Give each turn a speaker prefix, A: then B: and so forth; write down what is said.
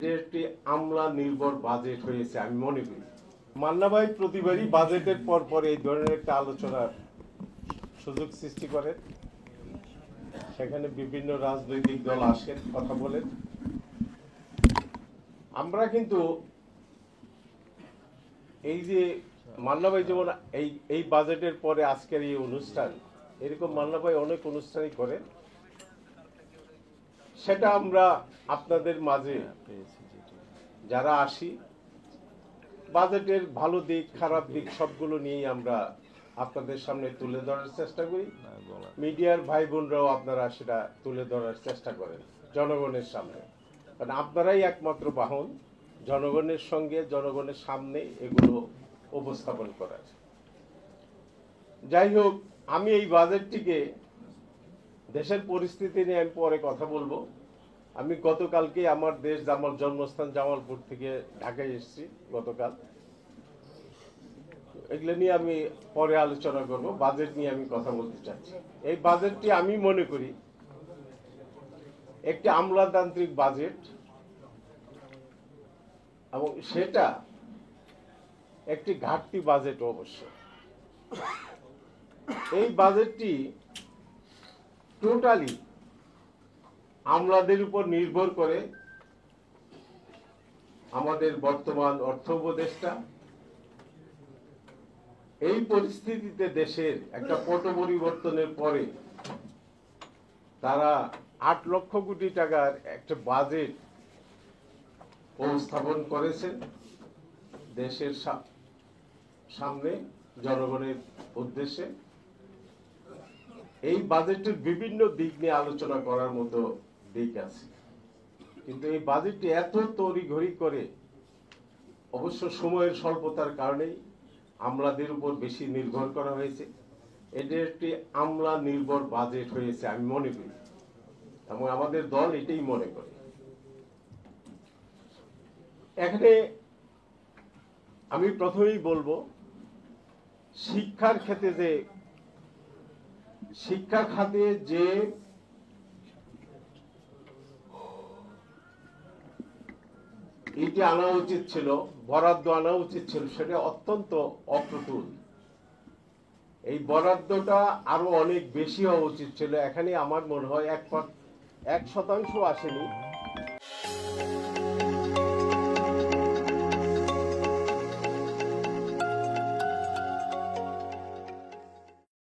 A: একটি আমলা নির্ভর বাজেট হয়েছে আমি মনে করি। মান্না ভাই প্রতিবারই বাজেটের পর এই ধরনের একটা আলোচনার সুযোগ সৃষ্টি করেন, সেখানে বিভিন্ন রাজনৈতিক দল আসেন, কথা বলেন। আমরা কিন্তু এই যে মান্না ভাই যেমন এই বাজেটের পরে আজকের এই অনুষ্ঠান, এরকম মান্না ভাই অনেক অনুষ্ঠানই করেন, সেটা আমরা আপনাদের মাঝে যারা আসি বাজেটের ভালো দিক খারাপ দিক সবগুলো নিয়েই আমরা আপনাদের সামনে তুলে ধরার চেষ্টা করি। মিডিয়ার ভাই বোনরাও আপনারা সেটা তুলে ধরার চেষ্টা করেন জনগণের সামনে, কারণ আপনারাই একমাত্র বাহন জনগণের সঙ্গে জনগণের সামনে এগুলো উপস্থাপন করার। যাই হোক, আমি এই বাজেটটিকে দেশের পরিস্থিতি নিয়ে আমি পরে কথা বলবো। আমি গতকালকে আমার দেশ আমার জন্মস্থান জামালপুর থেকে ঢাকায় এসেছি গতকাল। এগুলো নিয়ে আমি পরে আলোচনা করব। বাজেট নিয়ে আমি কথা বলতে চাচ্ছি। এই বাজেটটি আমি মনে করি একটি আমলাতান্ত্রিক বাজেট, এবং সেটা একটি ঘাটতি বাজেট অবশ্য। এই বাজেটটি টোটালি আমলাদের উপর নির্ভর করে। আমাদের বর্তমান অর্থ উপদেষ্টা এই পরিস্থিতিতে দেশের একটা পট পরিবর্তনের পরে তারা ৮ লক্ষ কোটি টাকার একটা বাজেট উপস্থাপন করেছেন দেশের সামনে জনগণের উদ্দেশ্যে। এই বাজেটের বিভিন্ন দিক নিয়ে আলোচনা করার মতো দিক আছে, কিন্তু এই বাজেটটি এত তড়িঘড়ি করে, অবশ্য সময়ের স্বল্পতার কারণেই আমলাদের উপর বেশি নির্ভর করা হয়েছে। এটা একটি আমলা নির্ভর বাজেট হয়েছে আমি মনে করি, এবং আমাদের দল এটাই মনে করে। এখানে আমি প্রথমেই বলবো, শিক্ষার ক্ষেত্রে যে শিক্ষা খাতে যে এটি আনা উচিত ছিল, বরাদ্দ আনা উচিত ছিল, সেটা অত্যন্ত অপ্রতুল। এই বরাদ্দটা আরো অনেক বেশি হওয়া উচিত ছিল। এখানে আমার মনে হয় 1% আসেনি।